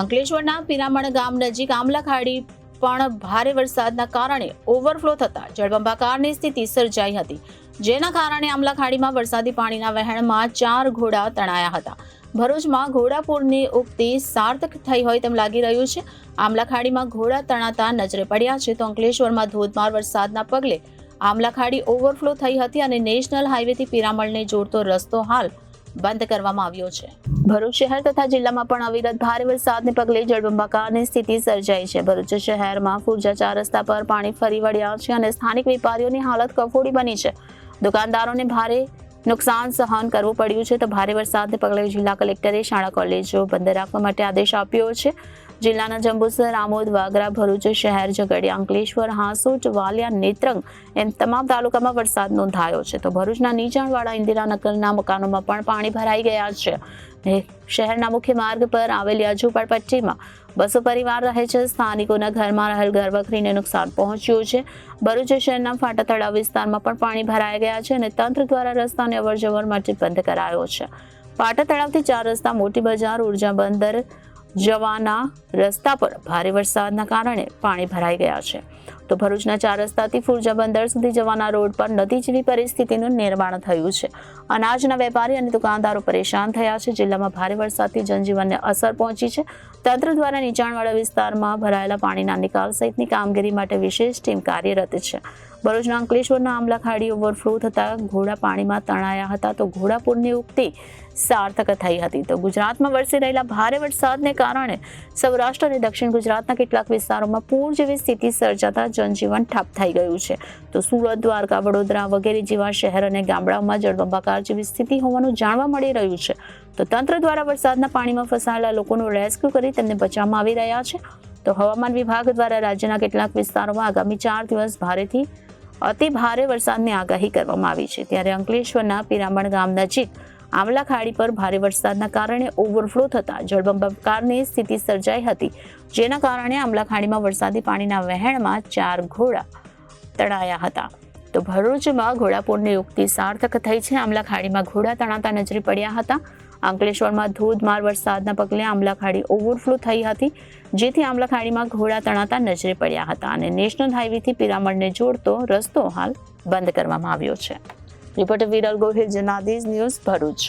અંકલેશ્વરના પિરામણ ગામ નજીક આમલા ખાડી પણ ભારે વરસાદના કારણે ઓવરફ્લો થતા જળબંબાકારની સ્થિતિ સર્જાઈ હતી, જેના કારણે આમલા ખાડીમાં વરસાદી પાણીના વહેણમાં 4 ઘોડા તણાયા હતા. ભરૂચમાં ઘોડાપૂરની ઉક્તિ સાર્થક થઈ હોય તેમ લાગી રહ્યું છે. આમલા ખાડીમાં ઘોડા તણાતા નજરે પડ્યા છે તો અંકલેશ્વરમાં ધોધમાર વરસાદના પગલે આમલા ખાડી ઓવરફ્લો થઈ હતી અને નેશનલ હાઈવેથી પિરામણને જોડતો રસ્તો હાલ બંધ કરવામાં આવ્યો છે. ભરૂચ શહેર તથા જિલ્લામાં પણ અવિરત ભારે વરસાદને પગલે જળબંબાકારની સ્થિતિ સર્જાઈ છે. ભરૂચ શહેરમાં ફુરજા 4 રસ્તા પર પાણી ફરી વળ્યા છે અને સ્થાનિક વેપારીઓની હાલત કફોડી બની છે. દુકાનદારોને ભારે નુકસાન સહન કરવું પડ્યું છે તો ભારે વરસાદને પગલે જિલ્લા કલેક્ટરે શાળા કોલેજો બંધ રાખવા માટે આદેશ આપ્યો છે. જિલ્લાના જંબુસર, આમોદ, વાગરા, ભરૂચ શહેર, ઝઘડિયા, અંકલેશ્વર, હાંસોટ, વાલિયા, નેત્રંગ એમ તમામ તાલુકામાં વરસાદ નોંધાયો છે તો ભરૂચના નીચાણવાળા ઇન્દિરાનગરના મકાનોમાં પણ પાણી ભરાઈ ગયા છે. શહેરના મુખ્ય માર્ગ પર આવેલી ઝૂંપડપટ્ટીમાં 200 પરિવાર રહે છે. સ્થાનિકોના ઘરમાં રહેલ ઘરવખરીને નુકસાન પહોંચ્યું છે. ભરૂચ શહેરના ફાટા તળાવ વિસ્તારમાં પણ પાણી ભરાઈ ગયા છે અને તંત્ર દ્વારા રસ્તાને અવરજવર માટે બંધ કરાયો છે. ફાટા તળાવથી 4 રસ્તા, મોટી બજાર, ઉર્જા બંદર જવાના રસ્તા પર ભારે વરસાદના કારણે પાણી ભરાઈ ગયા છે તો ભરૂચના 4 રસ્તાથી ફુરજા બંદર સુધી જવાના રોડ પર નદી જેવી પરિસ્થિતિનું નિર્માણ થયું છે. અનાજના વેપારી અને દુકાનદારો પરેશાન થયા છે. જિલ્લામાં ભારે વરસાદથી જનજીવનને અસર પહોંચી છે. તંત્ર દ્વારા નીચાણવાળા વિસ્તારમાં ભરાયેલા પાણીના નિકાલ સહિતની કામગીરી માટે વિશેષ ટીમ કાર્યરત છે. ભરૂચના અંકલેશ્વરના આમલા ખાડી ઓવરફ્લો થતા ઘોડા પાણીમાં તણાયા હતા તો ઘોડાપૂરની ઉક્તિ સાર્થક થઈ હતી. તો ગુજરાતમાં વરસી રહેલા ભારે વરસાદને કારણે સૌરાષ્ટ્ર અને દક્ષિણ ગુજરાતના કેટલાક વિસ્તારોમાં પૂર જેવી સ્થિતિ સર્જાતા જનજીવન ઠપ થઈ ગયું છે તો સુરત, દ્વારકા, વડોદરા વગેરે જેવા શહેર અને ગામડાઓમાં જળબંબાકાર જેવી સ્થિતિ હોવાનું જાણવા મળી રહ્યું છે તો તંત્ર દ્વારા વરસાદના પાણીમાં ફસાયેલા લોકોનું રેસ્ક્યુ કરી તેમને બચાવવામાં આવી રહ્યા છે. તો હવામાન વિભાગ દ્વારા રાજ્યના કેટલાક વિસ્તારોમાં આગામી 4 દિવસ ભારેથી અતિ ભારે વરસાદની આગાહી કરવામાં આવી છે. ત્યારે અંકલેશ્વરના પિરામણ ગામ નજીક આમલા ખાડી પર ભારે વરસાદના કારણે ઓવરફ્લો થતા જળબંબાકારની સ્થિતિ સર્જાઈ હતી, જેના કારણે આમલા ખાડીમાં વરસાદી પાણીના વહેણમાં 4 ઘોડા તણાયા હતા તો ભરૂચમાં ઘોડાપૂરની ઉક્તિ સાર્થક થઈ છે. આમલા ખાડીમાં ઘોડા તણાતા નજરે પડ્યા હતા. અંકલેશ્વરમાં ધોધમાર વરસાદના પગલે આમલા ખાડી ઓવરફ્લો થઈ હતી, જેથી આમલા ખાડીમાં ઘોડા તણાતા નજરે પડ્યા હતા અને નેશનલ હાઈવેથી પિરામણને જોડતો રસ્તો હાલ બંધ કરવામાં આવ્યો છે. Reporter Viral Gohil, Janadesh news, Bharuch.